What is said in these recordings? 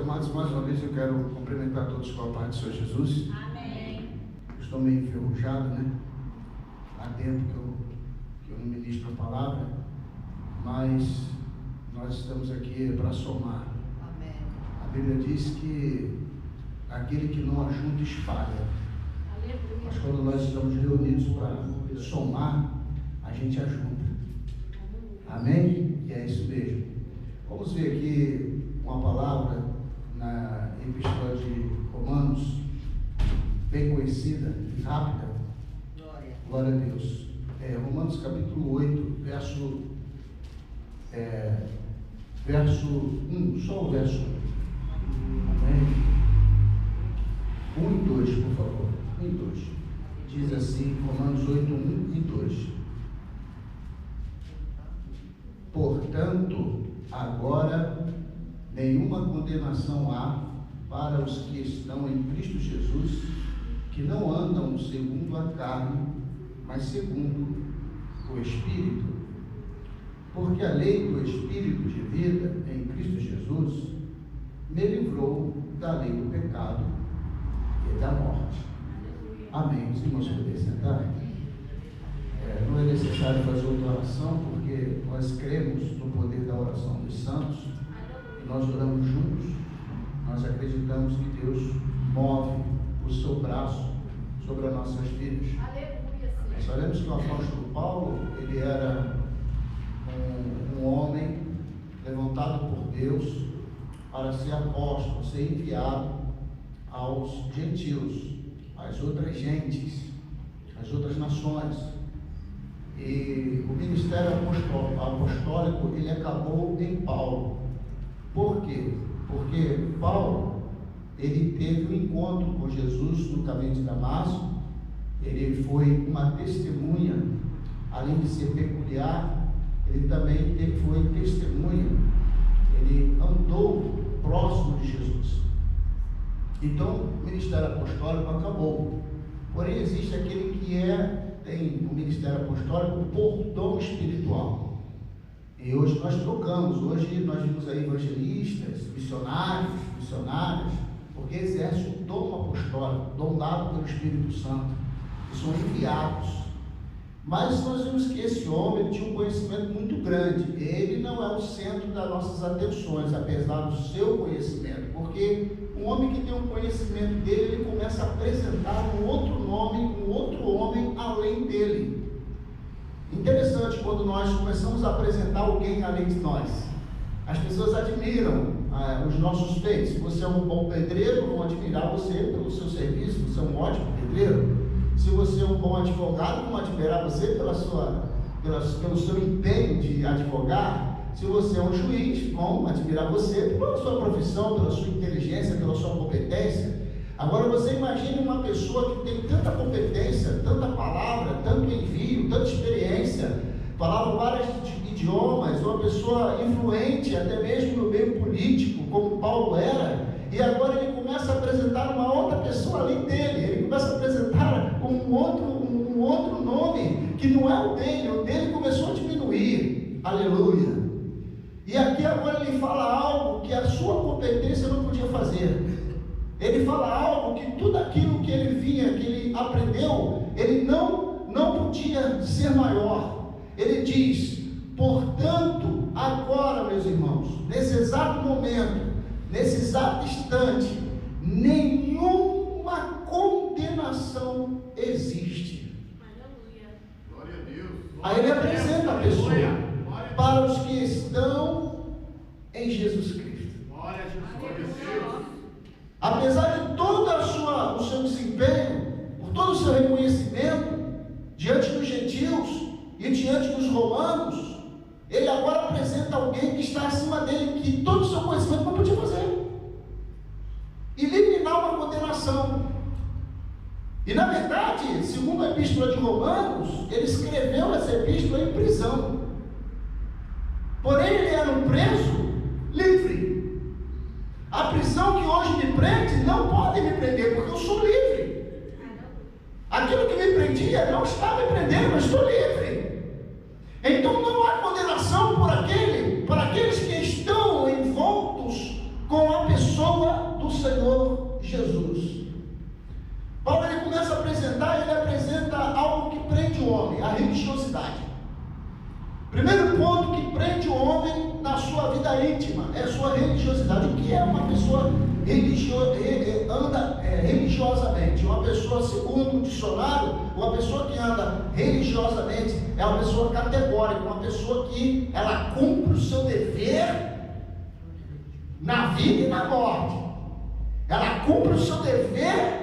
amados, mais uma vez eu quero cumprimentar todos com a paz do Senhor Jesus. Amém. Estou meio enferrujado, né? Há tempo que eu não ministro a palavra, mas nós estamos aqui para somar. Amém. A Bíblia diz que aquele que não ajunta espalha. Aleluia. Mas quando nós estamos reunidos para somar, a gente ajunta. Amém? E é isso mesmo. Vamos ver aqui uma palavra na Epístola de Romanos, bem conhecida e rápida. Glória a Deus. Romanos capítulo 8, verso 1, só o verso 1. Amém? 1 e 2, por favor. 1 e 2. Diz assim, Romanos 8, 1 e 2. Portanto, agora nenhuma condenação há para os que estão em Cristo Jesus, que não andam segundo a carne, mas segundo o Espírito. Porque a lei do Espírito de vida em Cristo Jesus me livrou da lei do pecado e da morte. Amém. Os irmãos podem sentar? Não é necessário fazer outra oração, porque nós cremos no poder da oração dos santos e nós oramos juntos. Nós acreditamos que Deus move o seu braço sobre as nossas vidas. Nós sabemos que o apóstolo Paulo, ele era um homem levantado por Deus para ser apóstolo, ser enviado aos gentios, às outras gentes, às outras nações. E o ministério apostólico, ele acabou em Paulo. Por quê? Porque Paulo, ele teve um encontro com Jesus no caminho de Damasco. Ele foi uma testemunha, além de ser peculiar, ele também foi testemunha. Ele andou próximo de Jesus. Então, o ministério apostólico acabou. Porém, existe aquele que tem o ministério apostólico por dom espiritual. E hoje nós trocamos. Hoje nós vimos aí evangelistas, missionárias, porque exerce o dom apostólico, dom dado pelo Espírito Santo, que são enviados. Mas nós vimos que esse homem tinha um conhecimento muito grande. Ele não é o centro das nossas atenções, apesar do seu conhecimento, porque um homem que tem um conhecimento dele, ele começa a apresentar um outro nome, um outro homem além dele. Interessante quando nós começamos a apresentar alguém além de nós. As pessoas admiram os nossos feitos. Se você é um bom pedreiro, vão admirar você pelo seu serviço, você é um ótimo pedreiro. Se você é um bom advogado, vão admirar você pelo seu empenho de advogar. Se você é um juiz, vão admirar você pela sua profissão, pela sua inteligência, pela sua competência. Agora você imagine uma pessoa que tem tanta competência, tanta palavra, tanto envio, tanta experiência, falava vários idiomas, uma pessoa influente até mesmo no meio político, como Paulo era, e agora ele começa a apresentar uma outra pessoa além dele. Ele começa a apresentar um outro nome que não é o dele começou a diminuir. Aleluia. E aqui agora ele fala algo que a sua competência não podia fazer. Ele fala algo que tudo aquilo que ele vinha, que ele aprendeu, ele não podia ser maior. Ele diz: portanto, agora, meus irmãos, nesse exato momento, nesse exato instante, nenhuma condenação existe. Aleluia. Glória a Deus. Aí ele apresenta a pessoa para os que estão em Jesus Cristo. Glória a Deus. Apesar de todo o seu desempenho, por todo o seu reconhecimento diante dos gentios e diante dos romanos, ele agora apresenta alguém que está acima dele, que todo o seu conhecimento não podia fazer, e eliminar uma condenação. E na verdade, segundo a epístola de Romanos, ele escreveu essa epístola em prisão. Porém, ele era um preso livre. A prisão que hoje me prende não pode me prender, porque eu sou livre. Aquilo que me prendia não está me prendendo, eu estou livre. Então não há condenação por aqueles que estão envoltos com a pessoa Jesus. Paulo ele começa a apresentar, ele apresenta algo que prende o homem, a religiosidade. Primeiro ponto que prende o homem na sua vida íntima é a sua religiosidade. O que é uma pessoa religiosamente? Uma pessoa, segundo o dicionário, uma pessoa que anda religiosamente é uma pessoa categórica, uma pessoa que ela cumpre o seu dever na vida e na morte. Ela cumpre o seu dever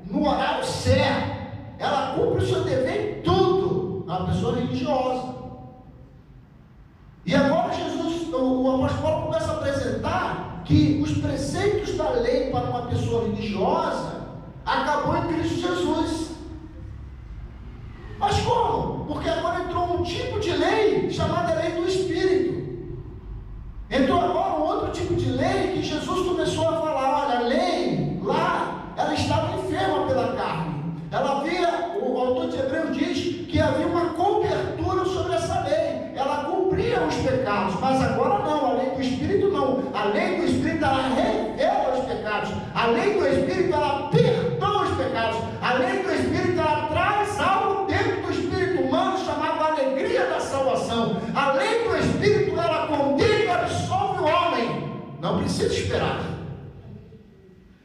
no horário certo. Ela cumpre o seu dever em tudo. É uma pessoa religiosa. E agora o apóstolo Paulo começa a apresentar que os preceitos da lei para uma pessoa religiosa acabou em Cristo Jesus. Mas como? Porque agora entrou um tipo de lei chamada lei do Espírito. Entrou agora um outro tipo de lei que Jesus começou a falar: olha, a lei lá, ela estava enferma pela carne. Ela havia, o autor de Hebreus diz que havia uma cobertura sobre essa lei. Ela cumpria os pecados, mas agora não, a lei do Espírito não. A lei do Espírito ela revela os pecados. A lei do Espírito ela perdoa os pecados. A lei do Espírito ela traz algo dentro do espírito humano chamado alegria da salvação. A lei do Espírito ela condena e absolve o homem. Não precisa esperar.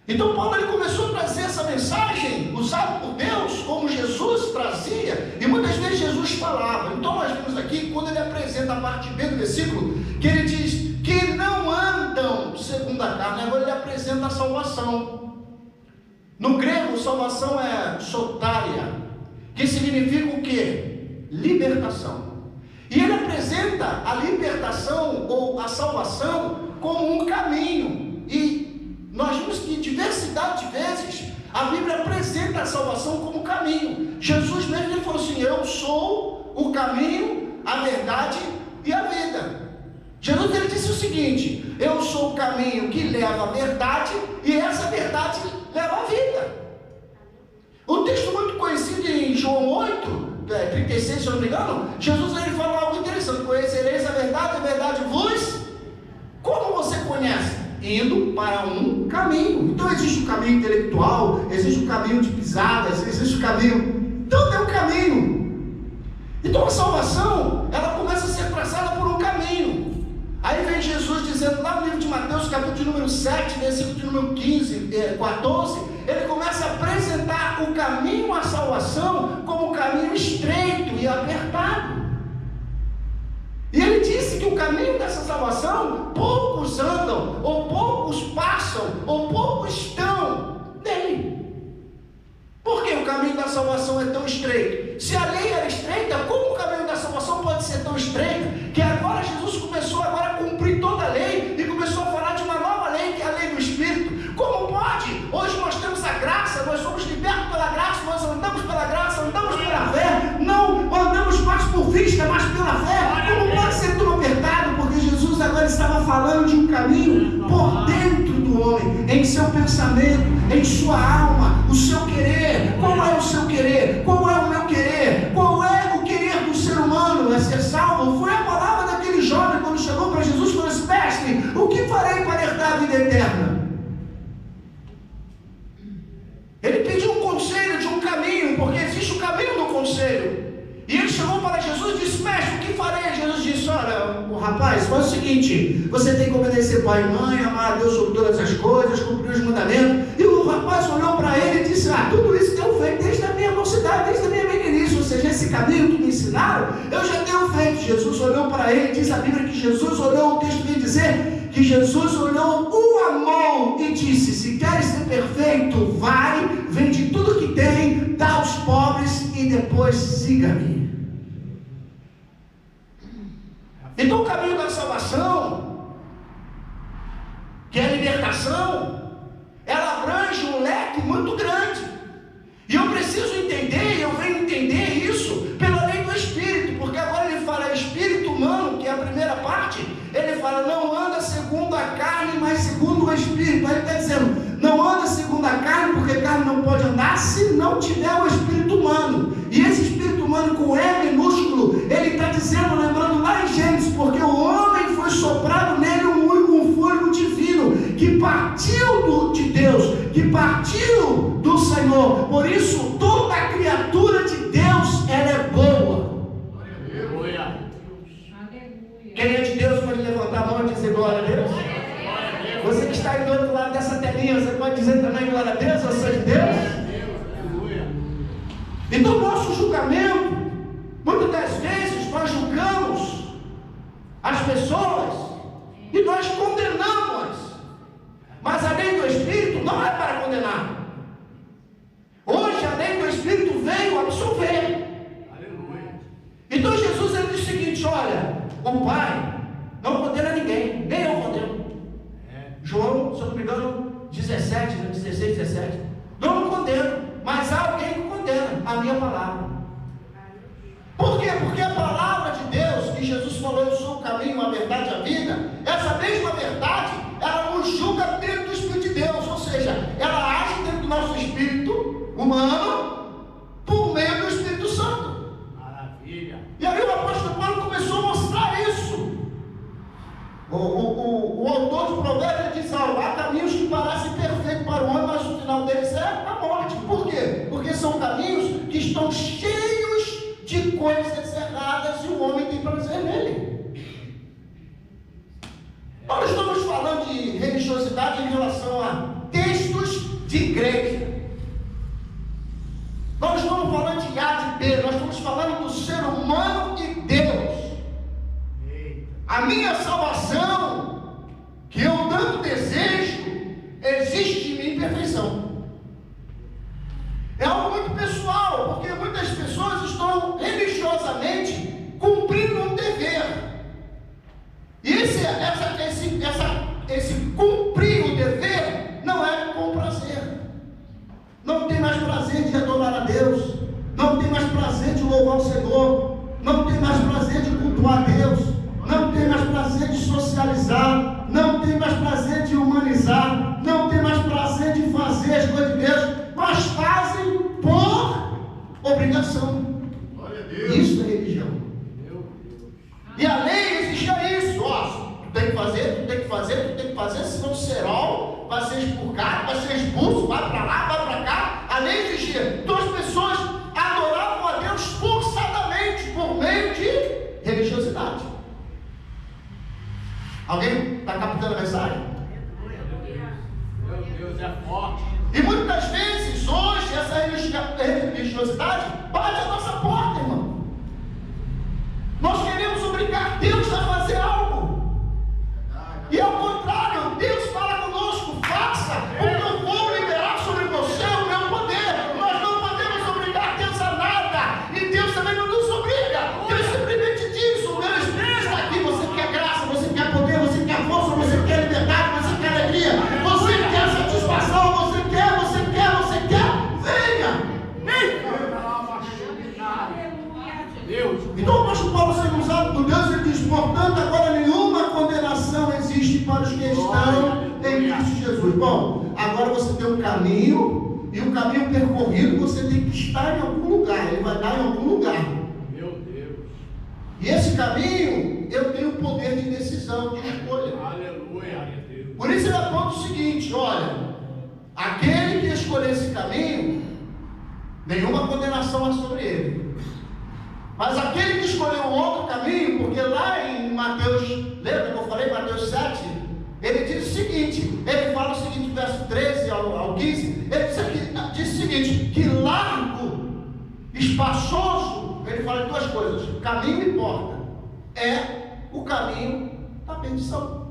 Então Paulo ele começou a trazer essa mensagem usada por Deus, como Jesus trazia, e muitas vezes Jesus falava. Então nós vemos aqui, quando ele apresenta a parte B do versículo, que ele diz que não andam segundo a carne. Agora ele apresenta a salvação. No grego, salvação é sotaria, que significa o quê? Libertação. E ele apresenta a libertação ou a salvação como um caminho. E nós vimos que diversidade de vezes a Bíblia apresenta a salvação como caminho. Jesus mesmo ele falou assim: eu sou o caminho, a verdade e a vida. Jesus ele disse o seguinte: eu sou o caminho que leva à verdade e essa verdade leva à vida. Um texto muito conhecido em João 8, 36, se eu não me engano, Jesus ele fala algo interessante: conhecereis a verdade vos... Como você conhece? Indo para um caminho. Então existe um caminho intelectual, existe um caminho de pisadas, existe um caminho, tudo é um caminho. Então a salvação ela começa a ser traçada por um caminho. Aí vem Jesus dizendo lá no livro de Mateus, capítulo de número 7, versículo de número 14, ele começa a apresentar o caminho à salvação como um caminho estreito e apertado. E ele disse que o caminho dessa salvação, poucos andam, ou poucos passam, ou poucos estão nele. Por que o caminho da salvação é tão estreito? Se a lei era estreita, como o caminho da salvação pode ser tão estreito? Que agora Jesus começou agora a cumprir toda a lei, e começou a falar de uma nova lei, que é a lei do Espírito. Como pode? Hoje nós temos a graça, nós somos libertos pela graça, nós andamos pela graça, andamos pela fé, não andamos mais por vista, mas pela fé. Como pode ser tão apertado? Porque Jesus agora estava falando de um caminho por dentro do homem, em seu pensamento, em sua alma, o seu querer. Qual é o seu querer? Qual é o meu querer? Qual é o querer do ser humano? É ser salvo? Foi a palavra daquele jovem quando chegou para Jesus e falou assim: mestre, o que farei para herdar a vida eterna? Ele pediu um conselho de um caminho, porque existe o caminho do conselho. E ele chegou para Jesus e disse: mestre, o que farei? Jesus disse: olha, o rapaz, faz o seguinte, você tem que obedecer pai e mãe, amar a Deus sobre todas as coisas, cumprir os mandamentos. E o rapaz olhou para ele e disse: tudo isso que eu feito desde a minha mocidade, desde a minha meninice, ou seja, esse caminho que me ensinaram, eu já tenho feito. Jesus olhou para ele, diz a Bíblia que Jesus olhou, o texto vem dizer que Jesus olhou, o amou e disse: se queres ser perfeito, vai, vende tudo que tem, dá aos pobres e depois siga-me. Então o caminho da salvação, que é a libertação, ela abrange um leque muito grande. E eu preciso entender, eu venho entender isso pela lei do Espírito, porque agora ele fala espírito humano, que é a primeira parte, ele fala não anda segundo a carne, mas segundo o Espírito. Aí ele está dizendo, não anda segundo a carne, porque a carne não pode andar se não tiver o espírito humano. E esse espírito humano com E minúsculo, ele está dizendo, lembrando lá em Gênesis, porque o homem foi soprado nele um fôlego divino, que partiu tudo de Deus, que partiu do Senhor. Por isso, toda criatura de Deus, ela é boa. Aleluia. Quem é de Deus pode levantar a mão e dizer glória a Deus? Você que está aí do outro lado dessa telinha, você pode dizer também glória a Deus, eu sou de Deus? Então, nosso julgamento, muitas das vezes nós julgamos as pessoas e nós condenamos, mas a lei do Espírito não é para condenar. Hoje a lei do Espírito veio absolver. Aleluia. Então Jesus ele diz o seguinte: olha, o Pai não condena ninguém, nem eu condeno. João, se eu não me engano, 17, 16, 17. Não condeno, mas há alguém que condena a minha palavra. Por quê? Porque a palavra de Deus, que Jesus falou, eu sou o caminho, a verdade e a vida, essa mesma verdade, ela nos julga dentro do Espírito de Deus, ou seja, ela age dentro do nosso espírito humano, por meio do Espírito Santo. Maravilha. E aí o apóstolo Paulo começou a mostrar isso. O autor de Provérbios diz algo: há caminhos que parecem perfeitos para o homem, mas o final deles é a morte. Por quê? Porque são caminhos que estão cheios de coisas erradas e o homem tem prazer nele. Nós estamos falando de religiosidade em relação a textos de igreja. Nós estamos falando de A, de B, nós estamos falando do ser humano e Deus. A minha salvação, que eu tanto desejo, existe em mim perfeição. É algo muito pessoal, porque muitas pessoas estão religiosamente cumprindo um dever. E esse cumprir o dever não é com prazer. Não tem mais prazer de adorar a Deus, não tem mais prazer de louvar o Senhor, não tem mais prazer de cultuar a Deus, não tem mais prazer de socializar, não tem mais prazer de humanizar, não tem mais prazer de fazer as coisas de Deus, mas fazem por obrigação. Glória a Deus. Isso é religião. Meu Deus. E a lei exigia isso: ó, tu tem que fazer, tu tem que fazer, tu tem que fazer, senão o serol vai ser expurgado, vai ser expulso, vai para lá, vai para cá. A lei exigia. Então as pessoas adoravam a Deus forçadamente, por meio de religiosidade. Alguém está captando a mensagem? Meu Deus, é forte. E muitas vezes, hoje, essa religiosidade bate a nossa porta, irmão. Nós queremos obrigar Deus a fazer algo. E ao contrário, Deus fala conosco: faça, porque eu vou liberar sobre você o meu poder. Nós não podemos obrigar Deus a nada. E Deus também não nos obriga. Deus simplesmente diz: o meu Espírito está aqui. Você quer graça, você quer poder, você quer força, você quer liberdade, você quer alegria, você quer satisfação, você quer, venha. Deus. Então o apóstolo Paulo, sendo usado por Deus, ele diz: portanto, agora nenhuma condenação existe para os que estão em Cristo Jesus. Bom, agora você tem um caminho, e o caminho percorrido você tem que estar em algum lugar, ele vai dar em algum lugar. Meu Deus. E esse caminho, eu tenho o poder de decisão, de escolha. Aleluia. Por isso ele aponta o seguinte: olha, aquele que escolher esse caminho, nenhuma condenação há sobre ele. Mas aquele que escolheu um outro caminho, porque lá em Mateus, lembra que eu falei, Mateus 7, ele diz o seguinte, ele fala o seguinte, verso 13 ao 15, ele diz o seguinte, que largo, espaçoso, ele fala de duas coisas: caminho e porta, é o caminho da perdição.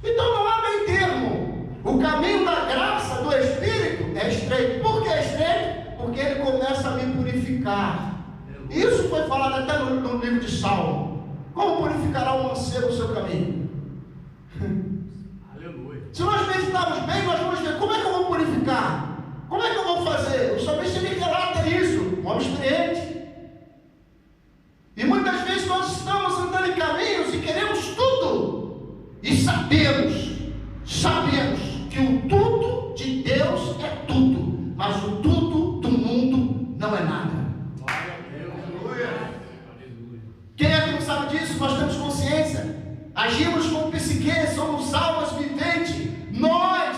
Então não há meio termo. O caminho da graça, do Espírito, é estreito. Por que é estreito? Porque ele começa a me purificar. Isso foi falado até no livro de Salmo. Como purificará o mancebo o seu caminho? Aleluia. Se nós meditarmos bem, nós vamos ver como é que eu vou purificar. Como é que eu vou fazer? O salmista me relata isso, um homem experiente. E muitas vezes nós estamos andando em caminhos e queremos tudo. E sabemos que o tudo de Deus é tudo, mas o tudo do mundo não é nada. Glória a Deus. Aleluia. Quem é que não sabe disso? Nós temos consciência. Agimos com psique, somos almas viventes. Nós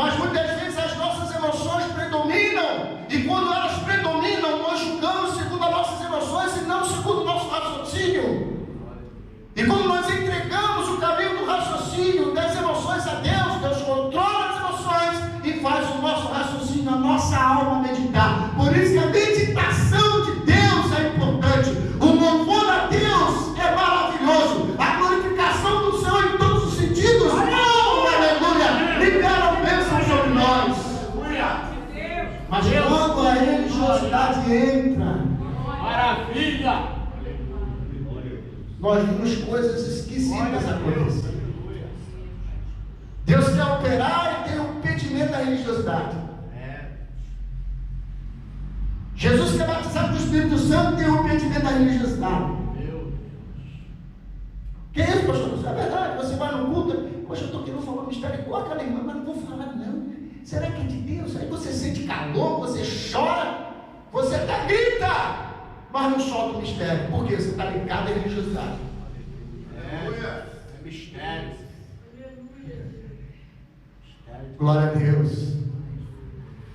Mas muitas vezes as nossas emoções predominam, e quando elas predominam, nós julgamos segundo as nossas emoções e não segundo o nosso raciocínio. E quando nós entregamos o caminho do raciocínio, das emoções a Deus, Deus controla as emoções e faz o nosso raciocínio, a nossa alma meditar. Por isso que a meditação de Deus é importante. O louvor a Deus é maravilhoso. A glorificação do Senhor em todos os sentidos. Aleluia! Libera a bênção sobre nós. Mas quando a religiosidade entra, Maravilha! nós vimos coisas esquisitas acontecer. Deus quer operar e tem o impedimento da religiosidade. Jesus quer batizar com o Espírito Santo e tem o impedimento da religiosidade. Que é isso, pastor? Isso é verdade. Você vai no culto, poxa, eu estou querendo falar um mistério igual aquela irmã, mas não vou falar não. Será que é de Deus? Aí você sente calor, você chora, você até grita, mas não solta o mistério. Por quê? Você está ligado à religiosidade. É mistério. Glória a Deus.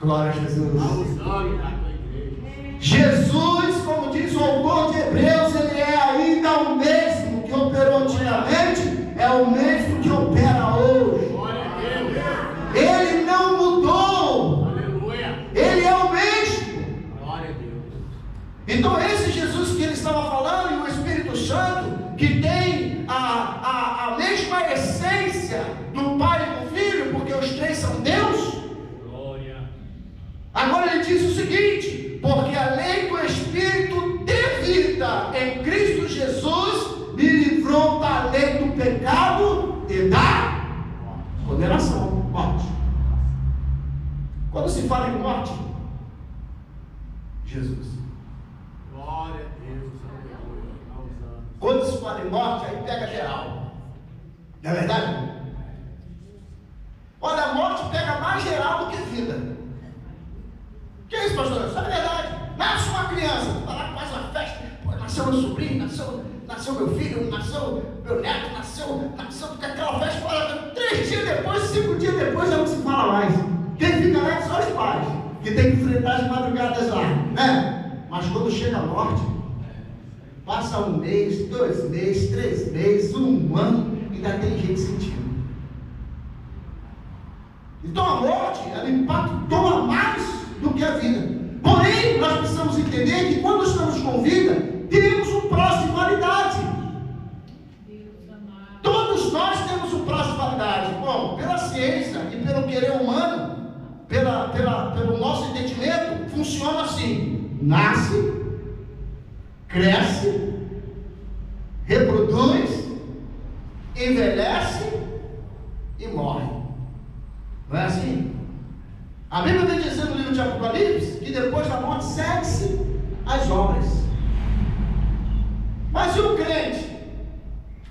Glória a Jesus. Está usando na tua igreja. Jesus, como diz o autor de Hebreus, ele é ainda o mesmo que operou antigamente, é o mesmo que opera hoje. Glória a Deus. Ele não mudou. Aleluia. Ele é o mesmo. Glória a Deus. Então esse Jesus que ele estava falando, e o Espírito Santo, que tem a mesma essência do Pai e do Filho, porque os três são Deus. Glória. Agora ele diz o seguinte: porque a lei do Espírito de vida em Cristo Jesus me livrou da lei do pecado e da condenação, morte. Quando se fala em morte, Jesus. Glória a Deus. Aleluia. Está usando. Quando se fala em morte, aí pega geral. Não é verdade? Olha, a morte pega mais geral do que vida. Que é isso, pastor? Isso é verdade. Nasce uma criança, vai lá, faz uma festa. Pô, nasceu meu sobrinho, nasceu meu filho, nasceu meu neto, nasceu, porque aquela festa fala 3 dias depois, 5 dias depois, já não se fala mais. Quem fica lá são os pais, que tem que enfrentar as madrugadas lá, né? Mas quando chega a morte, passa 1 mês, 2 meses, 3 meses, 1 ano, ainda tem gente sentindo. Então a morte, ela impactou mais do que a vida. Porém, nós precisamos entender que quando estamos com vida, temos um prazo de validade. Todos nós temos um prazo de validade. Bom, pela ciência e pelo querer humano, pelo nosso entendimento, funciona assim: nasce, cresce, reproduz, envelhece e morre. Não é assim? A Bíblia vem dizendo no livro de Apocalipse que depois da morte segue-se as obras. Mas e o crente?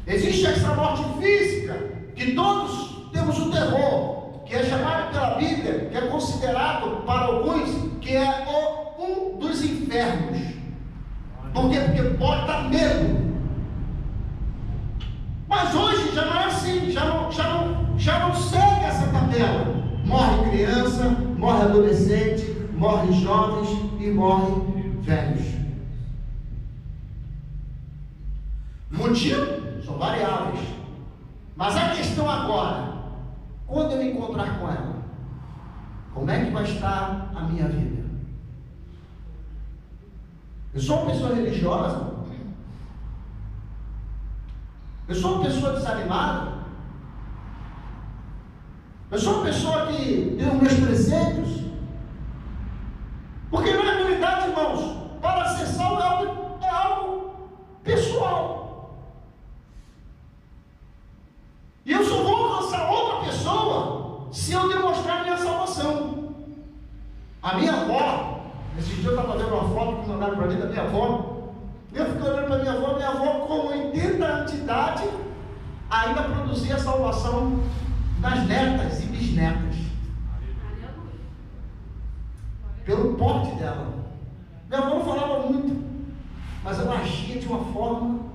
Existe essa morte física, que todos temos um terror, que é chamado pela Bíblia, que é considerado para alguns, que é um dos infernos. Por quê? Porque pode dar medo. Mas hoje já não é assim, já não segue essa tabela. Morre criança, morre adolescente, morre jovens e morre velhos. Motivo? São variáveis. Mas a questão agora, quando eu me encontrar com ela, como é que vai estar a minha vida? Eu sou uma pessoa religiosa? Eu sou uma pessoa desanimada? Eu sou uma pessoa que tem os meus preceitos? Porque na realidade, irmãos, para ser salvo é algo pessoal. E eu só vou alcançar outra pessoa se eu demonstrar minha salvação. A minha avó, esse dia eu estava vendo uma foto que mandaram para mim da minha avó. Eu fiquei olhando para minha avó com 80 anos de idade, ainda produzia salvação das netas e bisnetas. Pelo porte dela. Minha avó não falava muito, mas ela agia de uma forma.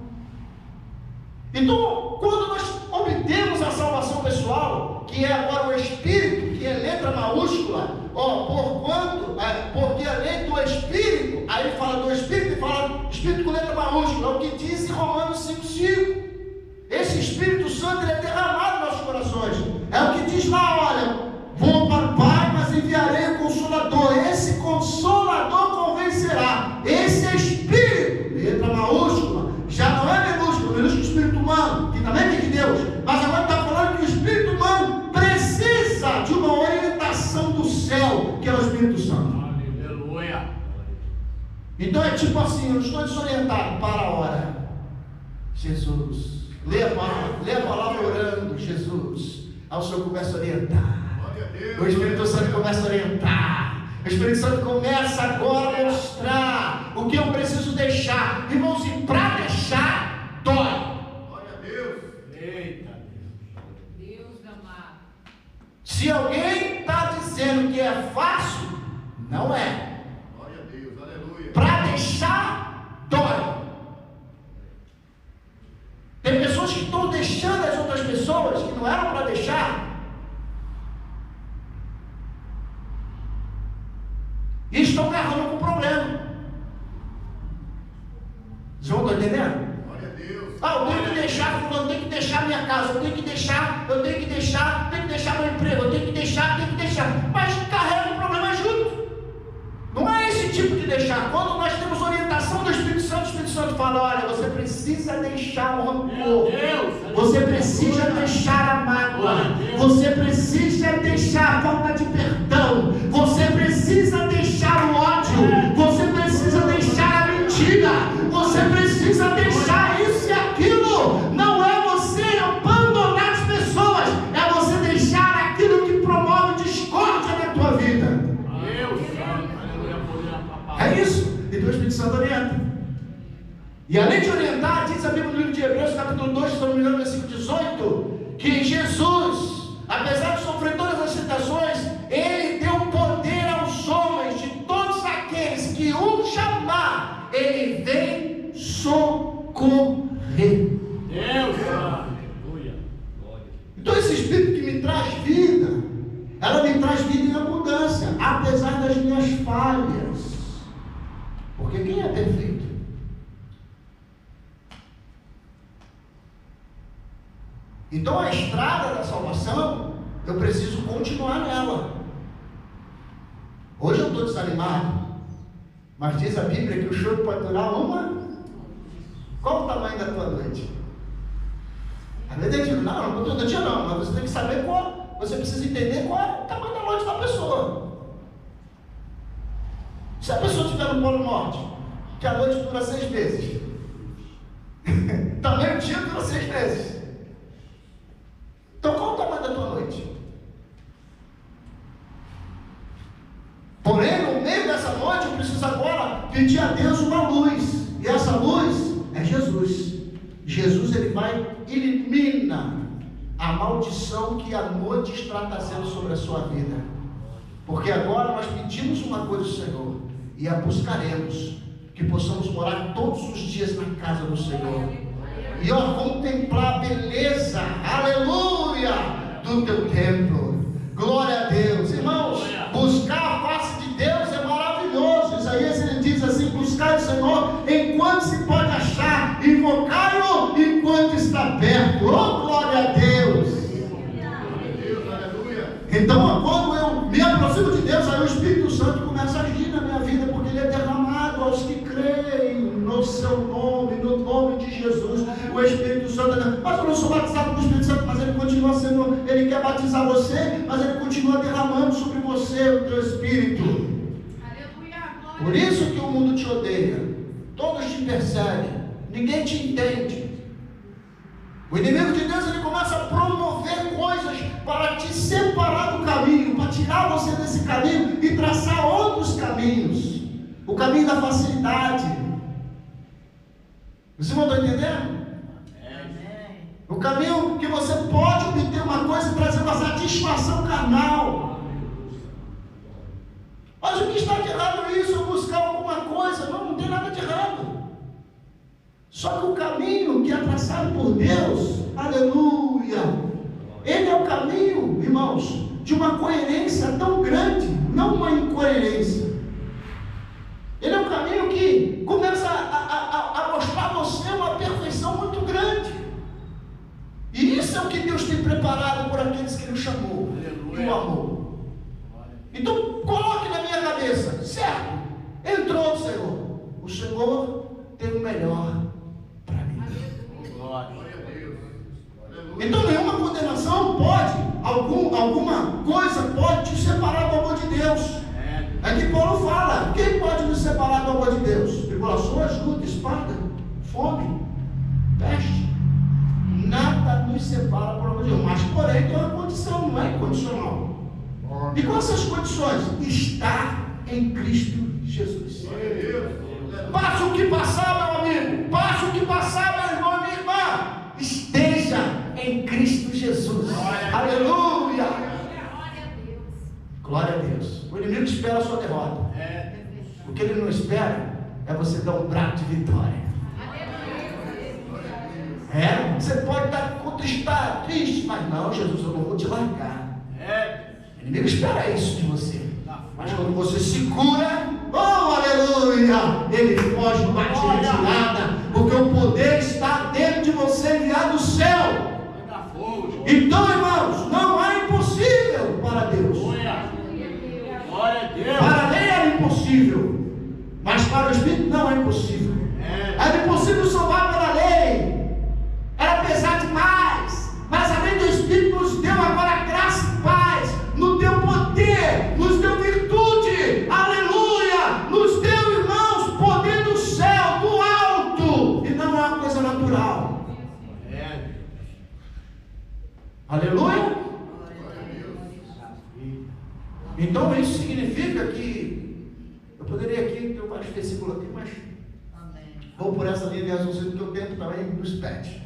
Então, quando nós obtemos a salvação pessoal, que é agora o Espírito, que é é tipo assim, eu estou desorientado, para a hora. Jesus, lê a palavra orando, Jesus. Aí o Senhor começa a orientar. O Espírito Santo começa a orientar. O Espírito Santo começa agora a mostrar o que eu preciso deixar. Irmãos, e para deixar, dói. Glória a Deus. Eita Deus amado. Se alguém está dizendo que é fácil, não é. Glória a Deus, aleluia. Para deixar, dói. Tem pessoas que estão deixando as outras pessoas que não eram para deixar. E estão agarrando com problema. Vocês vão entendendo? Glória a Deus. Eu tenho que deixar, eu tenho que deixar minha casa, eu tenho que deixar meu emprego, eu tenho que deixar. Mas carrega o problema junto. Não é esse tipo de deixar. Quando nós temos orientação do Espírito Santo fala: olha, você precisa deixar o rancor, você precisa deixar a mágoa, você precisa deixar a falta de perdão, você precisa deixar o ódio, você precisa deixar a mentira, você precisa deixar isso e aquilo. Não é você abandonar as pessoas, é você deixar aquilo que promove discórdia na tua vida. É isso. Então o Espírito Santo orienta. E além de orientar, diz a Bíblia no livro de Hebreus, capítulo 2, se não me engano, versículo 18, que Jesus, apesar de sofrer todas as tentações, Ele deu poder aos homens, de todos aqueles que o chamar, Ele vem socorrer. Deus, aleluia. Então esse Espírito que me traz vida, ela me traz vida em abundância, apesar das minhas falhas. Porque quem é perfeito? Então a estrada da salvação, eu preciso continuar nela. Hoje eu estou desanimado, mas diz a Bíblia que o choro pode durar uma. Qual o tamanho da tua noite? Às vezes eu digo, não todo dia não, mas você tem que saber qual, você precisa entender qual é o tamanho da noite da pessoa. Se a pessoa estiver no Polo Norte, que a noite dura 6 meses, também o dia dura 6 meses. Então qual o tamanho da tua noite? Porém, no meio dessa noite, eu preciso agora pedir a Deus uma luz. E essa luz é Jesus. Jesus, ele vai, elimina a maldição que a noite está trazendo sobre a sua vida. Porque agora nós pedimos uma coisa do Senhor e a buscaremos, que possamos morar todos os dias na casa do Senhor e contemplar a beleza, aleluia, do teu templo. Glória a Deus. Irmãos, buscar a face de Deus é maravilhoso. Isaías, ele diz assim: buscar o Senhor enquanto se pode achar, invocai-o enquanto está perto. Oh, glória a Deus. Então, quando eu me aproximo de Deus, aí o Espírito Santo começa a agir na minha vida, porque ele é derramado aos que creem no seu nome, no nome de Jesus. O Espírito Santo, mas eu não sou batizado com o Espírito Santo, mas ele continua sendo, ele quer batizar você, mas ele continua derramando sobre você o teu Espírito. Por isso que o mundo te odeia, todos te perseguem, ninguém te entende. O inimigo de Deus, ele começa a promover coisas para te separar do caminho, para tirar você desse caminho e traçar outros caminhos. O caminho da facilidade. Vocês não estão entendendo? O caminho que você pode obter uma coisa e trazer uma satisfação carnal. Mas o que está de errado nisso? Eu buscar alguma coisa? Não tem nada de errado. Só que o caminho que é traçado por Deus, aleluia, ele é o caminho, irmãos, de uma coerência tão grande, não uma incoerência. Ele é um caminho que começa a mostrar a você uma perfeição muito grande. E isso é o que Deus tem preparado por aqueles que Ele chamou e o amou. Então coloque na minha cabeça, certo? Entrou o Senhor tem o melhor. Então nenhuma condenação pode, alguma coisa pode te separar do amor de Deus. É que Paulo fala: quem pode nos separar do amor de Deus? 1 porém, tem uma condição, não é incondicional. E quais são as condições? Estar em Cristo Jesus. Passe o que passar, meu amigo, passe o que passar, meu irmão, minha irmã, esteja em Cristo Jesus. Aleluia! Glória a Deus. O inimigo espera a sua derrota. O que ele não espera é você dar um brado de vitória. Você pode estar contristado, triste, mas não, Jesus, eu não vou te largar. O inimigo espera isso de você. Mas quando você se cura, oh aleluia, ele foge numa retirada, porque o poder está dentro de você, enviado do céu. Então, irmãos, não há impossível para Deus. Para a lei era impossível, mas para o Espírito não é impossível. Era impossível salvar pela lei, era pesar demais, mas a lei do Espírito nos deu agora graça e paz, nos deu poder, nos deu virtude, aleluia, nos deu, irmãos, poder do céu, do alto, e não é uma coisa natural. Aleluia. Então isso significa que eu poderia aqui ter vários versículos aqui, mas vou por essa linha de raciocínio que o tempo também nos pede.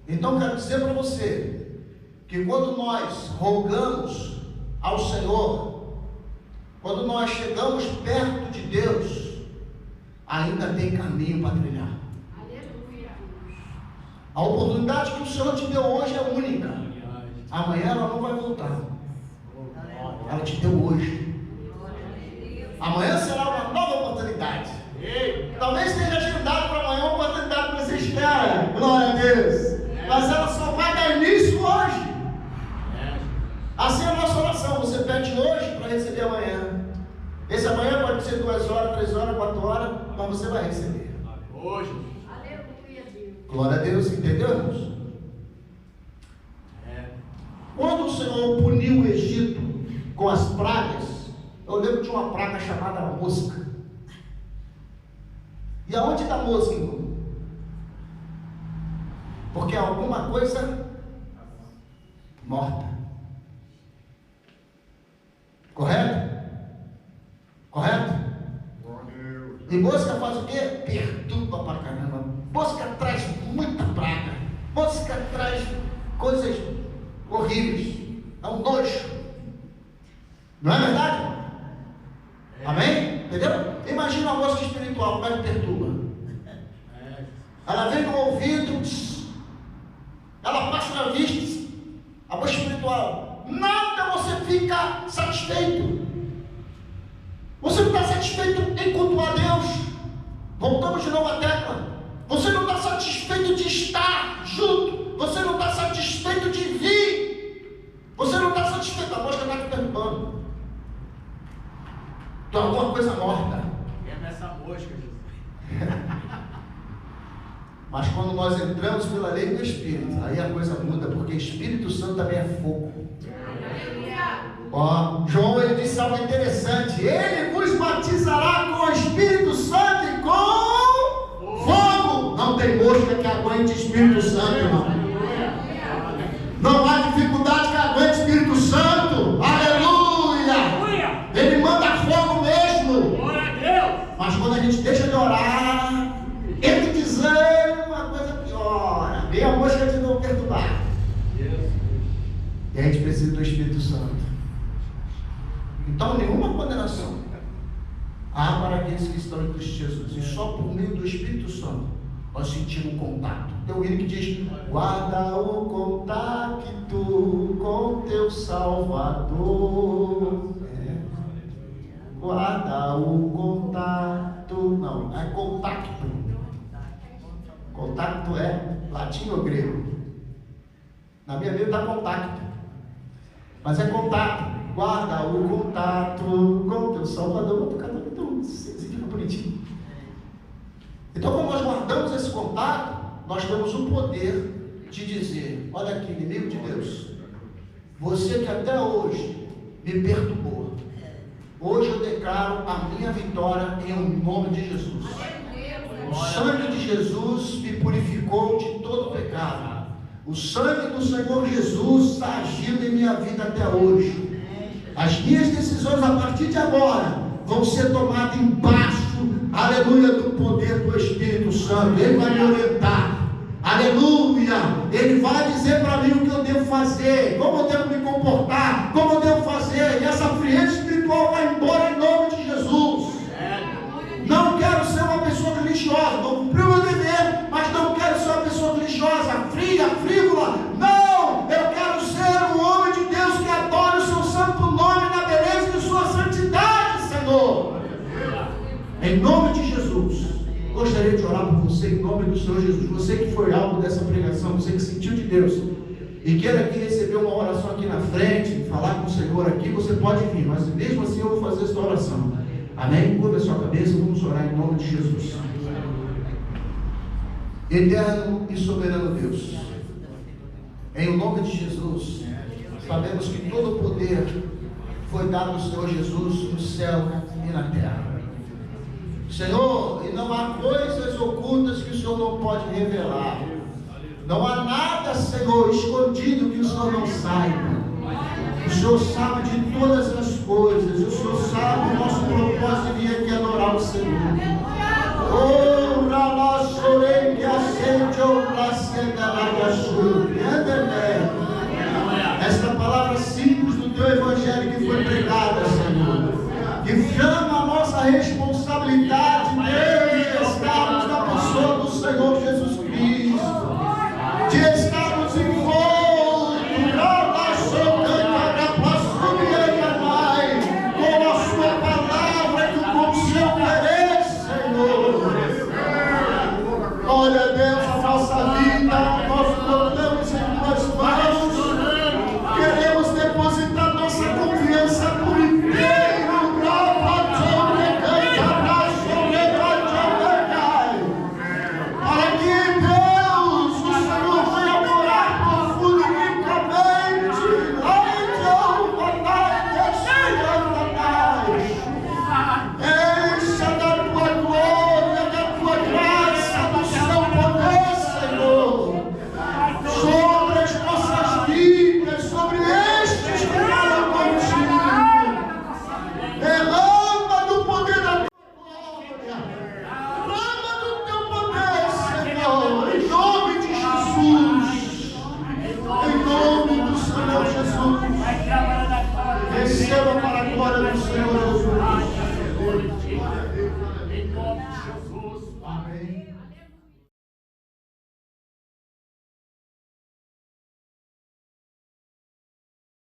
Então quero dizer para você que quando nós rogamos ao Senhor, quando nós chegamos perto de Deus, ainda tem caminho para trilhar. A oportunidade que o Senhor te deu hoje é única. Amanhã ela não vai voltar. Ela te deu hoje. Amanhã será uma nova oportunidade. Talvez tenha agendado para amanhã uma oportunidade que você espera. Glória a Deus. Mas ela só vai dar início hoje. Assim é a nossa oração. Você pede hoje para receber amanhã. Esse amanhã pode ser 2 horas, 3 horas, 4 horas, mas você vai receber. Hoje. Aleluia, Deus. Glória a Deus, entendeu, irmãos? Quando o Senhor puniu o Egito com as pragas, eu lembro de uma praga chamada mosca. E aonde está a mosca, irmão? Porque alguma coisa morta. Correto? Correto? E mosca faz o quê? Perturba para caramba. Mosca traz muita praga. Mosca traz coisas horríveis. É um nojo. Não é verdade? Amém? Entendeu? Imagina a mosca espiritual, como é que perturba. Ela vem no ouvido, ela passa na vista, a mosca espiritual. Nada você fica satisfeito. Você não está satisfeito em cultuar a Deus. Voltamos de novo à tecla. Você não está satisfeito de estar junto. Você não está satisfeito de vir. Você não está satisfeito. A mosca está te perturbando. Então alguma coisa morta. É nessa mosca, Jesus. Mas quando nós entramos pela lei do Espírito, aí a coisa muda, porque Espírito Santo também é fogo. Ó, João, ele disse algo interessante: ele vos batizará com o Espírito Santo e com fogo. Não tem mosca que aguente Espírito Santo, irmão. Não há dificuldade que aguente Espírito Santo. Aleluia! Ele manda fogo mesmo. Mas quando a gente deixa de orar, entra em desânimo, a coisa piora. Vem a mosca de novo perturbar. E a gente precisa do Espírito Santo. Então, nenhuma condenação há para aqueles que estão em Cristo Jesus. E só por meio do Espírito Santo nós sentimos um contato. Tem um hino que diz: guarda o contato com teu Salvador. Guarda o contato. Não, é contacto. Contacto é latim ou grego? Na minha Bíblia está contacto. Mas é contato. Guarda o contato com teu Salvador. Então, fica bonitinho. Então, quando nós guardamos esse contato, nós temos o poder de dizer: olha aqui, inimigo de Deus, você que até hoje me perturbou, hoje eu declaro a minha vitória em nome de Jesus. O sangue de Jesus me purificou de todo pecado. O sangue do Senhor Jesus está agindo em minha vida até hoje. As minhas decisões a partir de agora vão ser tomadas embaixo, aleluia, do poder do Espírito Santo. Ele vai me orientar, aleluia. Ele vai dizer para mim o que eu devo fazer, como eu devo me comportar, como eu devo fazer. E essa frieza espiritual vai embora em nome de Jesus. Não quero ser uma pessoa religiosa, vou cumprir o meu dever, mas não quero ser uma pessoa religiosa, fria, frívola. Não, eu quero ser um homem de Deus que adora o seu santo nome na beleza de sua santidade, Senhor. Em nome de Jesus, gostaria de orar por você em nome do Senhor Jesus. Você que foi alvo dessa pregação, você que sentiu de Deus e queira aqui receber uma oração aqui na frente, falar com o Senhor aqui, você pode vir, mas mesmo assim eu vou fazer essa oração. Amém? Curva a sua cabeça, vamos orar em nome de Jesus. Eterno e soberano Deus, em nome de Jesus, sabemos que todo o poder foi dado ao Senhor Jesus no céu e na terra. Senhor, e não há coisas ocultas que o Senhor não pode revelar. Não há nada, Senhor, escondido que o Senhor não saiba. O Senhor sabe de todas as coisas. O Senhor sabe o nosso propósito de vir aqui adorar o Senhor. Oh, Rala Sorei, que acende o placenta na chuva. Esta palavra simples do teu evangelho que foi pregada, Senhor, que chama a nossa responsabilidade